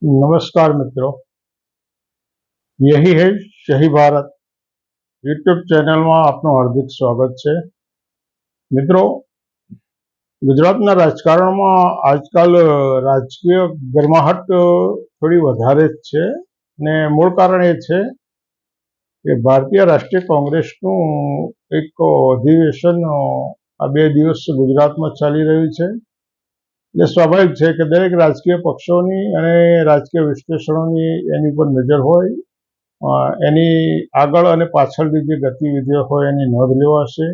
नमस्कार मित्रों, यही है सही भारत યુટ્યુબ ચેનલમાં આપનું હાર્દિક સ્વાગત છે। મિત્રો, ગુજરાતના રાજકારણમાં આજકાલ રાજકીય ગરમાહટ થોડી વધારે જ છે ને મૂળ કારણ એ છે કે ભારતીય રાષ્ટ્રીય કોંગ્રેસનું એક અધિવેશન આ 2 દિવસ ગુજરાતમાં ચાલી રહ્યું છે। એટલે સ્વાભાવિક છે કે દરેક રાજકીય પક્ષોની અને રાજકીય વિશ્લેષણોની એની પર નજર હોય, એની આગળ અને પાછળની જે ગતિવિધિઓ હોય એની નોંધ લેવાશે।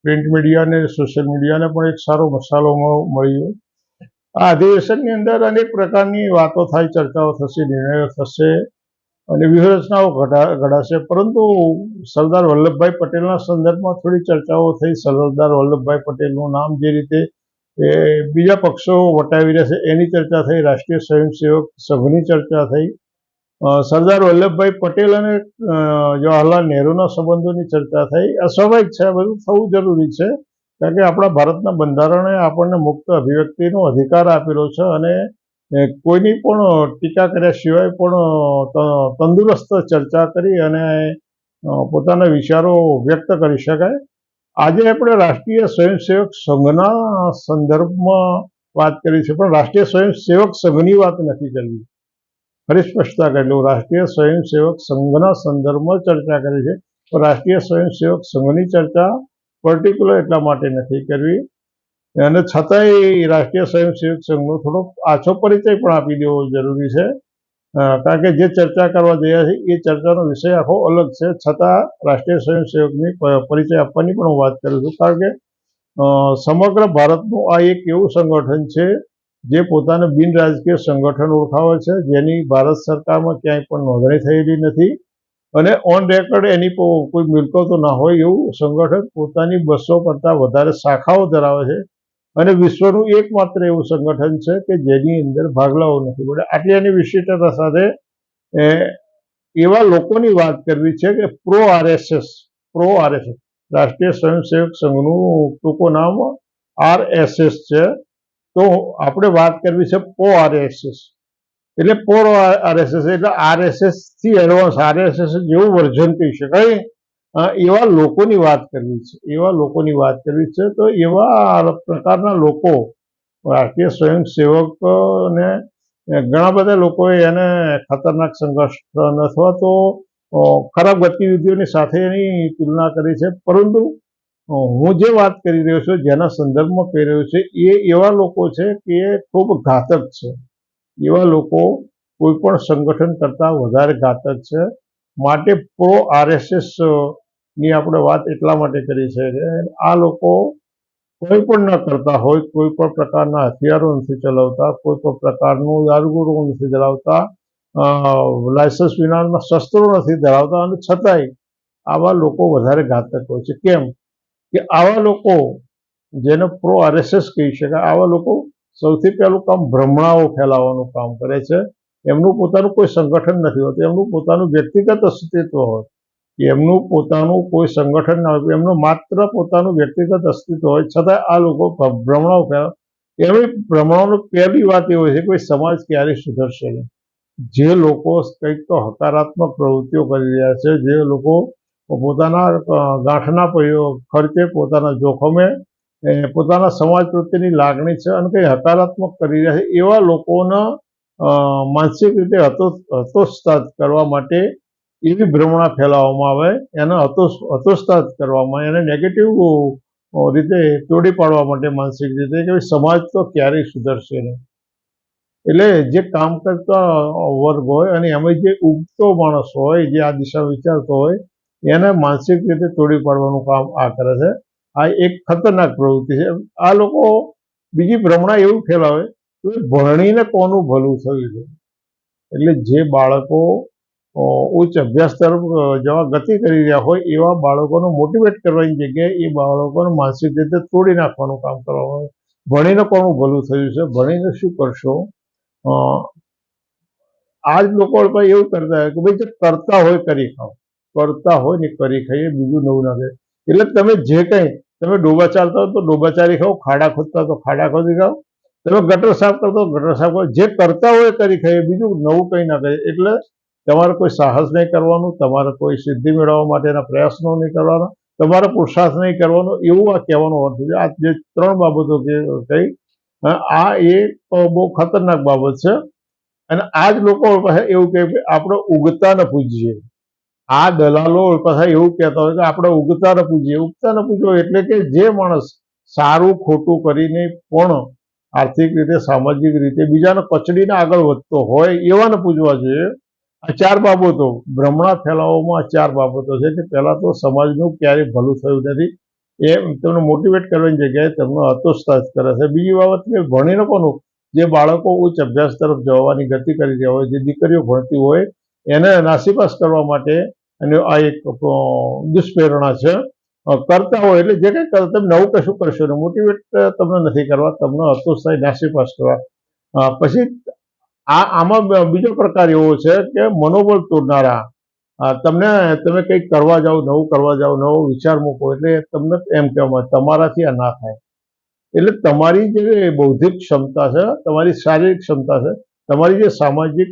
પ્રિન્ટ મીડિયા અને સોશિયલ મીડિયાને પણ એક સારો મસાલો મળ્યો। આ અધિવેશનની અંદર અનેક પ્રકારની વાતો થાય, ચર્ચાઓ થશે, નિર્ણયો થશે અને વ્યૂહરચનાઓ ઘડાશે, પરંતુ સરદાર વલ્લભભાઈ પટેલના સંદર્ભમાં થોડી ચર્ચાઓ થઈ। સરદાર વલ્લભભાઈ પટેલનું નામ જે રીતે બીજા પક્ષો વટાવી રહ્યા છે એની ચર્ચા થઈ, રાષ્ટ્રીય સ્વયંસેવક સંઘની ચર્ચા થઈ, સરદાર વલ્લભભાઈ પટેલ અને જવાહરલાલ નહેરુના સંબંધોની ચર્ચા થઈ। આ સ્વાભાવિક છે, આ બધું થવું જરૂરી છે, કારણ કે આપણા ભારતના બંધારણે આપણને મુક્ત અભિવ્યક્તિનો અધિકાર આપેલો છે અને કોઈની પણ ટીકા કર્યા સિવાય પણ તંદુરસ્ત ચર્ચા કરી અને પોતાના વિચારો વ્યક્ત કરી શકાય। આજે આપણે રાષ્ટ્રીય સ્વયંસેવક સંઘના સંદર્ભમાં વાત કરી છે, પણ રાષ્ટ્રીય સ્વયંસેવક સંઘની વાત નથી કરવી। ફરી સ્પષ્ટતા કરી લઉં, રાષ્ટ્રીય સ્વયંસેવક સંઘના સંદર્ભમાં ચર્ચા કરી છે, તો રાષ્ટ્રીય સ્વયંસેવક સંઘની ચર્ચા પર્ટિક્યુલર એટલા માટે નથી કરવી। અને છતાંય રાષ્ટ્રીય સ્વયંસેવક સંઘનો થોડો આછો પરિચય પણ આપી દેવો જરૂરી છે, કારણ કે જે ચર્ચા કરવા જઈએ છે એ ચર્ચાનો વિષય આખો અલગ છે। છતાં રાષ્ટ્રીય સ્વયંસેવકની પરિચય આપવાની પણ હું વાત કરું છું, કારણ કે સમગ્ર ભારતનું આ એક એવું સંગઠન છે જે પોતાને બિન રાજકીય સંગઠન ઓળખાવે છે, જેની ભારત સરકારમાં ક્યાંય પણ નોંધણી થયેલી નથી અને ઓન રેકોર્ડ એની કોઈ મિલકતો ના હોય એવું સંગઠન પોતાની 200 કરતાં વધારે શાખાઓ ધરાવે છે અને વિશ્વનું એકમાત્ર એવું સંગઠન છે કે જેની અંદર ભાગલાઓ નથી પડ્યા। આટલી એની વિશિષ્ટતા સાથે એવા લોકોની વાત કરવી છે કે પ્રો આરએસએસ રાષ્ટ્રીય સ્વયંસેવક સંઘનું ટૂંકું નામ આરએસએસ છે, તો આપણે વાત કરવી છે પો આરએસએસ, એટલે પોર આરએસએસ એટલે આરએસએસ થી એડવાન્સ, આરએસએસ જેવું વર્ઝન કહી શકાય, એવા લોકોની વાત કરવી છે। તો એવા પ્રકારના લોકો રાષ્ટ્રીય સ્વયંસેવકને ઘણા બધા લોકોએ એને ખતરનાક સંગઠન અથવા તો ખરાબ ગતિવિધિઓની સાથે એની તુલના કરી છે, પરંતુ હું જે વાત કરી રહ્યો છું, જેના સંદર્ભમાં કહી રહ્યો છે, એ એવા લોકો છે કે એ ખૂબ ઘાતક છે। એવા લોકો કોઈ પણ સંગઠન કરતાં વધારે ઘાતક છે, માટે પ્રો આરએસએસ ની આપણે વાત એટલા માટે કરી છે કે આ લોકો કોઈ પણ ન કરતા હોય, કોઈ પણ પ્રકારના હથિયારો નથી ચલાવતા, કોઈ પણ પ્રકારનું દારૂગોળો નથી ચલાવતા, લાયસન્સ વિનાના શસ્ત્રો નથી ધરાવતા, અને છતાંય આવા લોકો વધારે ઘાતક હોય છે। કેમ કે આવા લોકો, જેને પ્રો આરએસએસ કહી શકાય, આવા લોકો સૌથી પહેલું કામ ભ્રમણાઓ ફેલાવવાનું કામ કરે છે। એમનું પોતાનું કોઈ સંગઠન નથી હોતું, એમનું પોતાનું વ્યક્તિગત અસ્તિત્વ હોય, એમનું પોતાનું કોઈ સંગઠન ના હોય, એમનું માત્ર પોતાનું વ્યક્તિગત અસ્તિત્વ હોય, છતાં આ લોકો ભ્રમણાઓ ફેલાવે। એવી ભ્રમણાઓની પહેલી વાત એ હોય છે કે સમાજ ક્યારેય સુધરશે નહીં। જે લોકો કંઈક તો હકારાત્મક પ્રવૃત્તિઓ કરી રહ્યા છે, જે લોકો પોતાના ગાંઠના ખર્ચે, પોતાના જોખમે પોતાના સમાજ પ્રત્યેની લાગણી છે અને કંઈ હકારાત્મક કરી રહ્યા છે, એવા લોકોના માનસિક રીતે હતોત્સાહિત કરવા માટે એવી ભ્રમણા ફેલાવવામાં આવે, એને હતોત્સાહિત કરવામાં, એને નેગેટિવ રીતે તોડી પાડવા માટે માનસિક રીતે, કે સમાજ તો ક્યારેય સુધરશે નહીં। એટલે જે કામ કરતા વર્ગ હોય અને એમાં જે ઉગતો માણસ હોય, જે આ દિશા વિચારતો હોય, એને માનસિક રીતે તોડી પાડવાનું કામ આ કરે છે। આ એક ખતરનાક પ્રવૃત્તિ છે। આ લોકો બીજી ભ્રમણા એવું ફેલાવે કે ભણીને કોનું ભલું થયું છે, એટલે જે બાળકો ઉચ્ચ અભ્યાસ તરફ જવા ગતિ કરી રહ્યા હોય એવા બાળકોને મોટિવેટ કરવાની જગ્યાએ એ બાળકોને માનસિક રીતે તોડી નાખવાનું કામ કરવામાં આવે। ભણીને કોનું ભલું થયું છે, ભણીને શું કરશો? આ જ લોકો એવું કરતા હોય કે ભાઈ જે કરતા હોય કરી ખાઓ, કરતા હોય ને કરી ખાઈએ, બીજું નવું ના કરે। એટલે તમે જે કંઈ, તમે ડોબા ચાલતા હો તો ડોબાચારી ખાઓ, ખાડા ખોદતા તો ખાડા ખોદી ખાઓ, તમે ગટર સાફ કરતો ગટર સાફ કરો, જે કરતા હોય કરી ખાઈએ, બીજું નવું કંઈ ના કરીએ. એટલે તમારે કોઈ સાહસ નહીં કરવાનું, તમારે કોઈ સિદ્ધિ મેળવવા માટેના પ્રયાસો નહીં કરવાના, તમારે પુરુષાર્થ નહીં કરવાનો, એવું આ કહેવાનું અર્થ છે. આ જે 3 બાબતો કહી, આ એક બહુ ખતરનાક બાબત છે. અને આ જ લોકો પાસે એવું કહે કે આપણે ઉગતાને પૂજીએ. આ દલાલો પાછા એવું કહેતા હોય કે આપણે ઉગતાને પૂજીએ. ઉગતાને પૂજવો એટલે કે જે માણસ સારું ખોટું કરીને પણ આર્થિક રીતે, સામાજિક રીતે બીજાને કચડીને આગળ વધતો હોય એવાને પૂજવા જોઈએ. આ 4 બાબતો ભ્રમણા ફેલાવવામાં આ 4 બાબતો છે કે પહેલા તો સમાજનું ક્યારેય ભલું થયું નથી, એ તમને મોટિવેટ કરવાની જગ્યાએ તમને હતોત્સાહિત કરે છે. બીજી બાબત કે ભણીને કોનું, જે બાળકો ઉચ્ચ અભ્યાસ તરફ જવાની ગતિ કરી રહ્યા હોય, જે દીકરીઓ ભણતી હોય, એને નાસીપાસ કરવા માટે અને આ એક દુષ્પ્રેરણા છે. કરતા હોય એટલે જે કંઈ તમે નવું કશું કરશો ને, મોટિવેટ તમને નથી કરવા, તમને હતોત્સાહી નાસીપાસ કરવા. પછી આમાં બીજો પ્રકાર એવો છે કે મનોબળ તોડનારા. તમે કંઈક કરવા જાઓ, નવું કરવા જાઓ, નવો વિચાર મૂકો એટલે તમને એમ કહેવામાં તમારાથી આ ના થાય. એટલે તમારી જે બૌદ્ધિક ક્ષમતા છે, તમારી શારીરિક ક્ષમતા છે, તમારી જે સામાજિક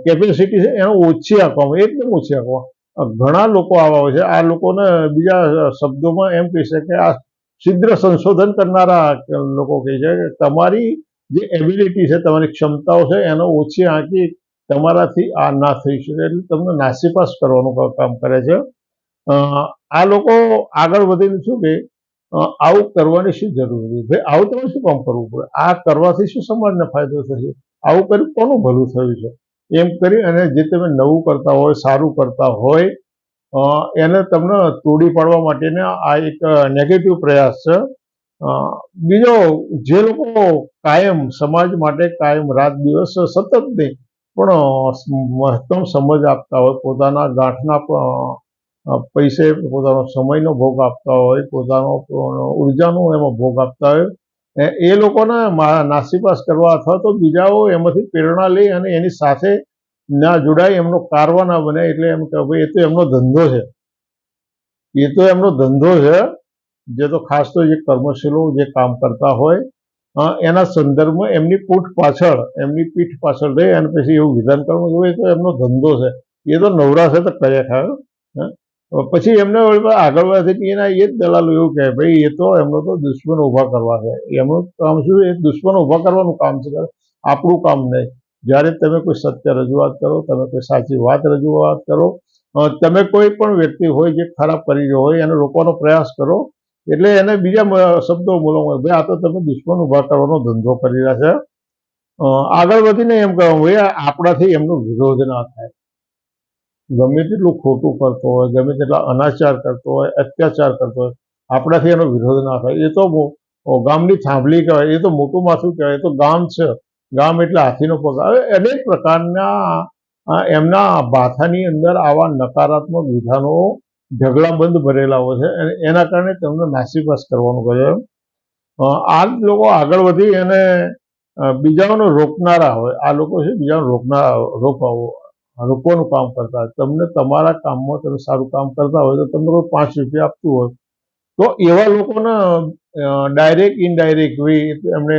કેપેસિટી છે એને ઓછી આપવામાં, એકદમ ઓછી આપવામાં. ઘણા લોકો આવા હોય છે. આ લોકોને બીજા શબ્દોમાં એમ કહી શકે, આ છિદ્ર સંશોધન કરનારા લોકો કહે છે કે તમારી જે એબિલિટી છે, તમારી ક્ષમતાઓ છે એને ઓછી આંકી તમારાથી આ ના થઈ શકે એટલે તમને નાસીપાસ કરવાનું કામ કરે છે. આ લોકો આગળ વધીને શું કહે, આવું કરવાની શું જરૂર છે ભાઈ, આવું તમારે શું કામ કરવું પડે, આ કરવાથી શું સમાજને ફાયદો થશે, આવું કર્યું કોનું ભલું થયું છે, એમ કરી અને જે તમે નવું કરતા હોય, સારું કરતા હોય, એને તમને તોડી પાડવા માટેનો આ એક નેગેટિવ પ્રયાસ છે. બીજો, જે લોકો કાયમ સમાજ માટે કાયમ રાત દિવસ સતત નહીં પણ મહત્તમ સમજ આપતા હોય, પોતાના ગાંઠના પૈસે પોતાનો સમયનો ભોગ આપતા હોય, પોતાનો ઉર્જાનો એમાં ભોગ આપતા હોય, એ લોકોને નાસીપાસ કરવા અથવા તો બીજાઓ એમાંથી પ્રેરણા લઈ અને એની સાથે ના જોડાય, એમનો કારવા ના બને. એટલે એમ કે ભાઈ એ તો એમનો ધંધો છે, એ તો એમનો ધંધો છે. જે તો ખાસ તો જે કર્મશીલો જે કામ કરતા હોય એના સંદર્ભમાં એમની પીઠ પાછળ રહી અને પછી એવું વિધાન કરવું જોઈએ તો એમનો ધંધો છે, એ તો નવરા છે તો કર્યા ખાય. પછી એમને આગળ વધે એના એ જ દલાલો એવું કહે ભાઈ એ તો એમનો તો દુશ્મન ઊભા કરવા છે, એમનું કામ શું, એ દુશ્મન ઊભા કરવાનું કામ છે, આપણું કામ નહીં. જ્યારે તમે કોઈ સત્ય રજૂઆત કરો, તમે કોઈ સાચી વાત રજૂઆત કરો, તમે કોઈ પણ વ્યક્તિ હોય જે ખરાબ કરી રહ્યો હોય એને રોકવાનો પ્રયાસ કરો, એટલે એને બીજા શબ્દો બોલવામાં ભાઈ આ તો તમે દુશ્મન ઊભા કરવાનો ધંધો કરી રહ્યા છે. આગળ વધીને એમ કહેવાનું ભાઈ આપણાથી એમનો વિરોધ ના થાય. ગમે તેટલું ખોટું કરતો હોય, ગમે તેટલા અનાચાર કરતો હોય, અત્યાચાર કરતો હોય, આપણાથી એનો વિરોધ ના થાય. એ તો ગામની થાંભલી કહેવાય, એ તો મોટું માથું કહેવાય, એ તો ગામ છે, ગામ એટલે હાથીનો પગ. હવે અનેક પ્રકારના એમના ભાથાની અંદર આવા નકારાત્મક વિધાનો ઢગલાબંધ ભરેલા હોય છે અને એના કારણે તેમને નાસીપાસ કરવાનું કહે છે. આ જ લોકો આગળ વધી અને બીજાઓને રોકનારા હોય. આ લોકો છે બીજાને રોકવાનું કામ કરતા હોય. તમને તમારા કામમાં તમે સારું કામ કરતા હોય તો તમને કોઈ 5 રૂપિયા આપતું હોય તો એવા લોકોને ડાયરેક્ટ ઇનડાયરેક્ટ વે એમને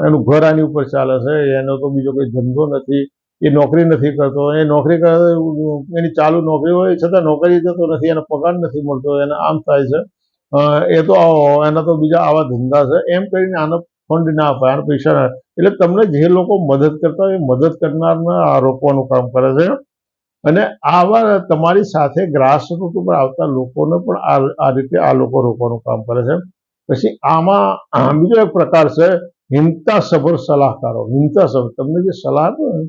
એનું ઘર આની ઉપર ચાલે છે, એનો તો બીજો કોઈ ધંધો નથી, એ નોકરી નથી કરતો, એ નોકરી કરે એની ચાલુ નોકરી હોય છતાં નોકરી જતો નથી, એને પગાર નથી મળતો, એને આમ થાય છે, એ તો એના તો બીજા આવા ધંધા છે, એમ કરીને આનો ફંડ ના અપાય, આને પૈસા ના. એટલે તમને જે લોકો મદદ કરતા હોય એ મદદ કરનારને આ રોકવાનું કામ કરે છે. અને આવા તમારી સાથે ગ્રાસરૂટ ઉપર આવતા લોકોને પણ આ રીતે આ લોકો રોકવાનું કામ કરે છે. પછી આમાં બીજો એક પ્રકાર છે હિંસાસભર સલાહકારો. હિંસાસભર, તમને જે સલાહ આપે ને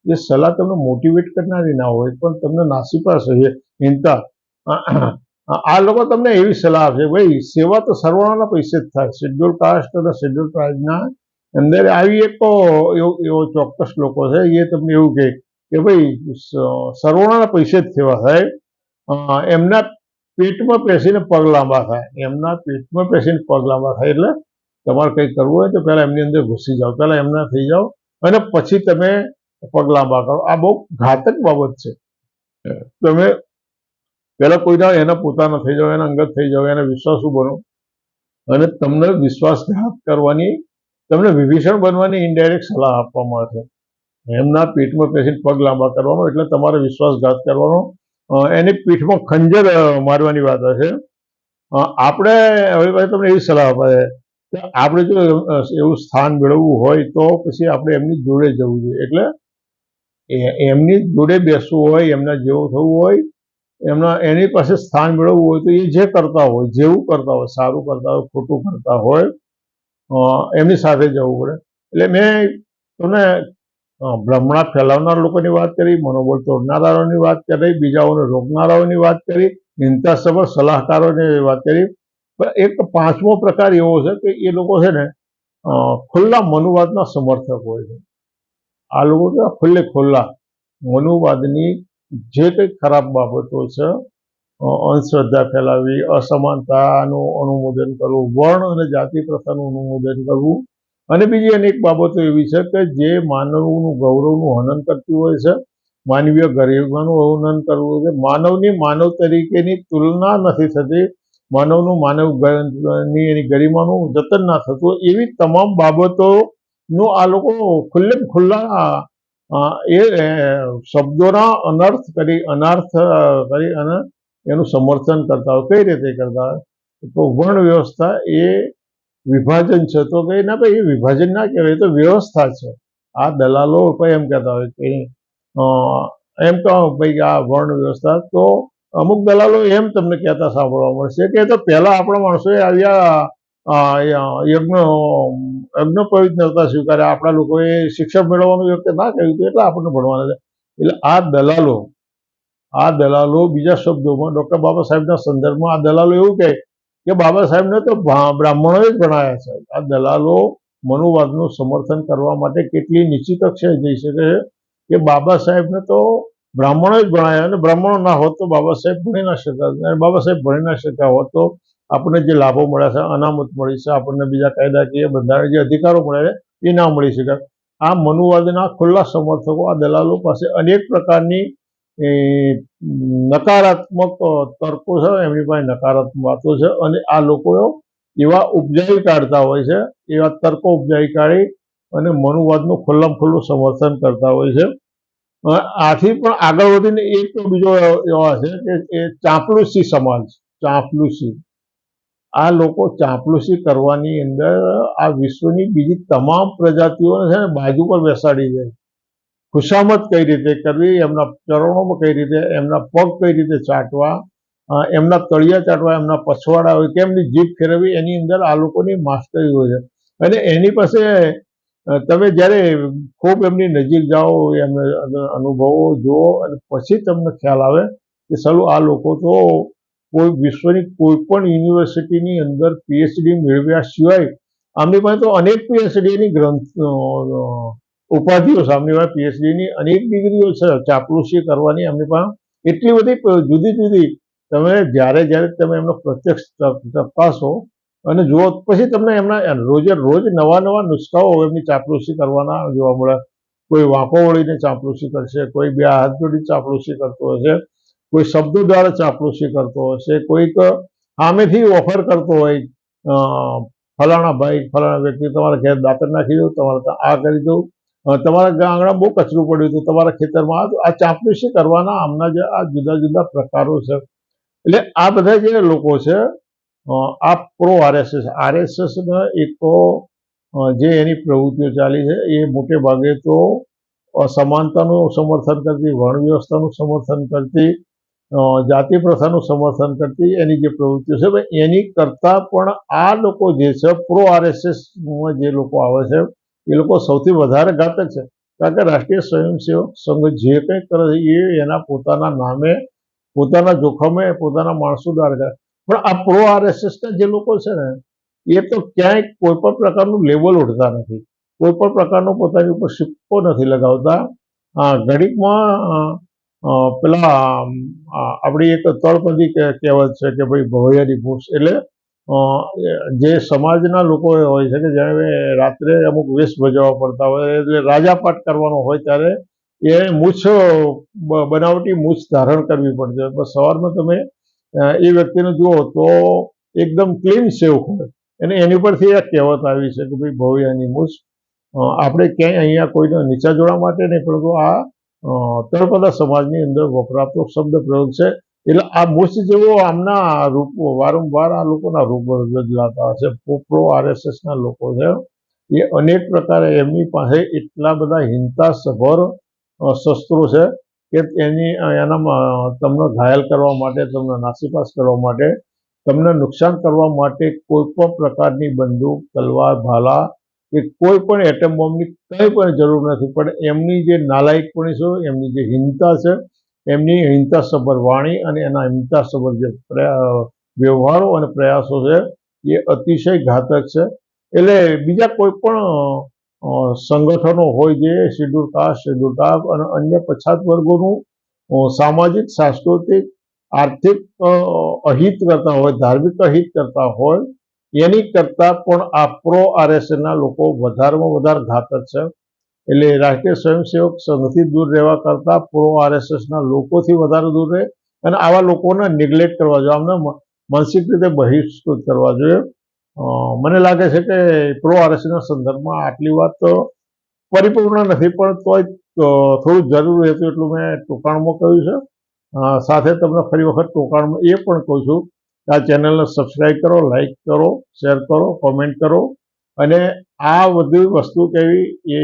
એ સલાહ તમને મોટિવેટ કરનારી ના હોય પણ તમને નાસીપાસ છે હિંસા. આ લોકો તમને એવી સલાહ આપશે ભાઈ સેવા તો સર્વોના પૈસે જ થાય. શેડ્યુલ કાસ્ટ અને શેડ્યુલ ટ્રાઇબના અંદર આવી એક એવો ચોક્કસ લોકો છે એ તમને એવું કહે કે ભાઈ સર્વોના પૈસે જ સેવા થાય. એમના પેટમાં પેસીને પગ લાંબા થાય, એમના પેટમાં પેસીને પગ લાંબા થાય. એટલે તમારે કંઈ કરવું હોય તો પહેલાં એમની અંદર ઘૂસી જાઓ, પહેલાં એમના થઈ જાઓ અને પછી તમે પગ લાંબા કરો. આ બહુ ઘાતક બાબત છે. તમે પહેલાં કોઈના એના પોતાના થઈ જાઓ, એના અંગત થઈ જાઓ, એને વિશ્વાસુ બનો અને તમને વિશ્વાસઘાત કરવાની તમને વિભીષણ બનવાની ઇનડાયરેક્ટ સલાહ આપવામાં આવે છે. એમના પીઠમાં બેસીને પગ લાંબા કરવાનો એટલે તમારે વિશ્વાસઘાત કરવાનો, એની પીઠમાં ખંજર મારવાની વાત હશે. આપણે હવે તમને એવી સલાહ અપાય કે આપણે જો એવું સ્થાન મેળવવું હોય તો પછી આપણે એમની જોડે જવું જોઈએ. એટલે એમની જોડે બેસવું હોય, એમના જેવું થવું હોય, એની પાસે સ્થાન મેળવવું હોય તો એ જે કરતા હોય, જેવું કરતા હોય, સારું કરતા હોય, ખોટું કરતા હોય, એમની સાથે જવું પડે. એટલે મેં તમને ભ્રમણા ફેલાવનાર લોકોની વાત કરી, મનોબળ તોડનારાઓની વાત કરી, બીજાઓને રોકનારાઓની વાત કરી, હિંસાસભર સલાહકારોની વાત કરી. પણ એક પાંચમો પ્રકાર એવો છે કે એ લોકો છે ને ખુલ્લા મનુવાદના સમર્થક હોય છે. આ લોકો ખુલ્લા મનુવાદની જે કંઈ ખરાબ બાબતો છે, અંધશ્રદ્ધા ફેલાવી, અસમાનતાનું અનુમોદન કરવું, વર્ણ અને જાતિ પ્રથાનું અનુમોદન કરવું, અને બીજી અનેક બાબતો એવી છે કે જે માનવનું ગૌરવનું હનન કરતી હોય છે, માનવીય ગરિમાનું હનન કરવું છે, માનવની માનવ તરીકેની તુલના નથી થતી, માનવનું માનવની એની ગરિમાનું જતન ના થતું, એવી તમામ બાબતોનું આ લોકો ખુલ્લા એ શબ્દોના અનર્થ કરી અને એનું સમર્થન કરતા હોય. કઈ રીતે કરતા હોય? તો વર્ણ વ્યવસ્થા એ વિભાજન છે, તો કઈ ના ભાઈ એ વિભાજન ના કહેવાય, તો વ્યવસ્થા છે. આ દલાલો કોઈ એમ કહેતા હોય કે એમ કહો ભાઈ આ વર્ણ વ્યવસ્થા, તો અમુક દલાલો એમ તમને કહેતા સાંભળવા મળશે કે તો પહેલા આપણા માણસોએ આવ્યા યજ્ઞ પવિત્રતા સ્વીકારે, આપણા લોકોએ શિક્ષણ મેળવવાનું વ્યક્તિ ના કહ્યું હતું એટલે આપણને ભણવાના છે. એટલે આ દલાલો બીજા શબ્દોમાં ડૉક્ટર બાબા સાહેબના સંદર્ભમાં આ દલાલો એવું કહે કે બાબા સાહેબને તો બ્રાહ્મણોએ જ ભણાયા છે. આ દલાલો મનુવાદનું સમર્થન કરવા માટે કેટલી નીચી કક્ષાએ જઈ શકે છે કે બાબા સાહેબને તો બ્રાહ્મણો જ ભણાયા, અને બ્રાહ્મણો ના હોત તો બાબા સાહેબ ભણી ના શક્યા, અને બાબા સાહેબ ભણી ના શક્યા હોત તો આપણને જે લાભો મળ્યા છે, અનામત મળી છે, આપણને બીજા કાયદાકીય બંધારણ જે અધિકારો મળ્યા છે એ ના મળી શકે. આ મનુવાદના ખુલ્લા સમર્થકો આ દલાલો પાસે અનેક પ્રકારની નકારાત્મક તર્કો છે, એમની પાસે નકારાત્મક વાતો છે, અને આ લોકો એવા ઉપજાવી કાઢતા હોય છે, એવા તર્કો ઉપજાવી કાઢી અને મનુવાદનું ખુલ્લું સમર્થન કરતા હોય છે. આથી પણ આગળ વધીને એક બીજો એવા છે કે એ ચાંપલુસી સમાજ, ચાંપલુસી. આ લોકો ચાંપલુસી કરવાની અંદર આ વિશ્વની બીજી તમામ પ્રજાતિઓને છે ને બાજુ પર બેસાડી દે. ખુશામત કઈ રીતે કરવી, એમના ચરણોમાં કઈ રીતે, એમના પગ કઈ રીતે ચાટવા, એમના તળિયા ચાટવા, એમના પછવાડા હોય, કેમની જીભ ફેરવવી, એની અંદર આ લોકોની માસ્ટરી હોય છે. અને એની પાસે તમે જ્યારે ખૂબ એમની નજીક જાઓ, એમને અનુભવો જુઓ, અને પછી તમને ખ્યાલ આવે કે સાલું આ લોકો તો કોઈ વિશ્વની કોઈ પણ યુનિવર્સિટીની અંદર પીએચડી મેળવ્યા સિવાય આમની પાસે તો અનેક પીએચડીની ઉપાધિઓ છે, આમની પાસે પીએચડીની અનેક ડિગ્રીઓ છે. ચાપલુસી કરવાની આમની પાસે એટલી બધી જુદી જુદી, તમે જ્યારે તમે એમનો પ્રત્યક્ષ તપાસો અને જુઓ પછી તમને એમના રોજે રોજ નવા નુસ્ખાઓ એમની ચાપલુસી કરવાના જોવા મળે. કોઈ વાંકો વળીને ચાપલુસી કરશે, કોઈ બે હાથ જોડી ચાપલુસી કરતો હશે, કોઈ શબ્દો દ્વારા ચાપલુસી કરતો હશે, કોઈક સામેથી ઓફર કરતો હોય ફલાણા ભાઈ ફલાણા વ્યક્તિ તમારા ઘેર દાંતર નાખી દઉં, તમારે આ કરી દઉં, તમારા આંગણા બહુ કચરું પડ્યું હતું, તમારા ખેતરમાં આ ચાપલુસી કરવાના આમના જે આ જુદા જુદા પ્રકારો છે. એટલે આ બધા જે લોકો છે આ પ્રો આરએસએસ એક તો જે એની પ્રવૃત્તિઓ ચાલી છે એ મોટે ભાગે તો સમાનતાનું સમર્થન કરતી, વર્ણ વ્યવસ્થાનું સમર્થન કરતી, જાતિ પ્રથાનું સમર્થન કરતી એની જે પ્રવૃત્તિઓ છે એની કરતાં પણ આ લોકો જે છે પ્રો આરએસએસમાં જે લોકો આવે છે એ લોકો સૌથી વધારે ઘાતક છે. કારણ કે રાષ્ટ્રીય સ્વયંસેવક સંઘ જે કંઈ કરે છે એ એના પોતાના નામે, પોતાના જોખમે, પોતાના માણસો દ્વારા કરે. પણ આ પ્રો આરએસએસના જે લોકો છે ને એ તો ક્યાંય કોઈ પણ પ્રકારનું લેબલ ઉઠતા નથી, કોઈ પણ પ્રકારનો પોતાની ઉપર સિક્કો નથી લગાવતા. ઘડીકમાં પેલા આપણી એક તળપદી કહેવત છે કે ભાઈ ભવૈયાની પૂછ, એટલે જે સમાજના લોકો હોય છે કે જ્યારે રાત્રે અમુક વેશ ભજવવા પડતા હોય, એટલે રાજાપાટ કરવાનો હોય ત્યારે એ મૂછ બનાવટી મૂછ ધારણ કરવી પડતી હોય. પણ સવારમાં તમે એ વ્યક્તિને જુઓ તો એકદમ ક્લીન શેવ હોય, અને એની પરથી એક કહેવત આવી છે કે ભાઈ ભવ્યની મૂછ, આપણે ક્યાંય અહીંયા કોઈને નીચા જોડવા માટે નહીં, પરંતુ આ તળપદા સમાજની અંદર વપરાતો શબ્દ પ્રયોગ છે. એટલે આ મૂછ જેવો આમના રૂપો વારંવાર આ લોકોના રૂપો બદલાતા હશે. પોપરો RSSના લોકો છે એ અનેક પ્રકારે એમની પાસે એટલા બધા હિંસાસભર શસ્ત્રો છે કે એનામાં તમને ઘાયલ કરવા માટે, તમને નાસીપાસ કરવા માટે, તમને નુકસાન કરવા માટે કોઈ પણ પ્રકારની બંદૂક, તલવાર, ભાલા કે કોઈ પણ એટમ બોમ્બની કંઈ પણ જરૂર નથી. પણ એમની જે નાલાયકપણી છે, એમની જે હિંસા છે, એમની હિંસાસભર વાણી અને એના હિંસાસભર જે વ્યવહારો અને પ્રયાસો છે એ અતિશય ઘાતક છે. એટલે બીજા કોઈ પણ સંગઠનો હોય જે શેડ્યુલ કાસ્ટ, શેડ્યુલ ટ્રાઇબ અને અન્ય પછાત વર્ગોનું સામાજિક, સાંસ્કૃતિક, આર્થિક અહિત કરતા હોય, ધાર્મિક અહિત કરતા હોય, એની કરતાં પણ આ પ્રો RSSના લોકો વધારેમાં વધારે ઘાતક છે. એટલે રાષ્ટ્રીય સ્વયંસેવક સંઘથી દૂર રહેવા કરતાં પ્રો RSSના લોકોથી વધારે દૂર રહે અને આવા લોકોને નિગ્લેક્ટ કરવા જોઈએ, આમને માનસિક રીતે બહિષ્કૃત કરવા જોઈએ. મને લાગે છે કે પ્રો RSSના સંદર્ભમાં આટલી વાત પરિપૂર્ણ નથી, પણ તોય થોડું જરૂર હતું એટલું મેં ટૂંકાણમાં કહ્યું છે. સાથે તમને ફરી વખત ટૂંકાણમાં એ પણ કહું છું કે આ ચેનલને સબસ્ક્રાઈબ કરો, લાઈક કરો, શેર કરો, કોમેન્ટ કરો. અને આ બધી વસ્તુ કહેવી એ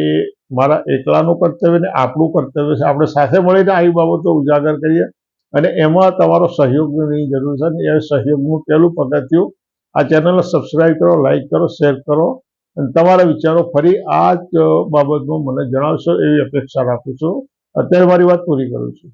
મારા એકલાનું કર્તવ્ય ને આપણું કર્તવ્ય છે. આપણે સાથે મળીને આવી બાબતો ઉજાગર કરીએ અને એમાં તમારો સહયોગની જરૂર છે. ને એ સહયોગનું પહેલું પગથિયું આ ચેનલને સબસ્ક્રાઈબ કરો, લાઈક કરો, શેર કરો અને તમારા વિચારો ફરી આ જ બાબતમાં મને જણાવશો એવી અપેક્ષા રાખું છું. અત્યારે મારી વાત પૂરી કરું છું.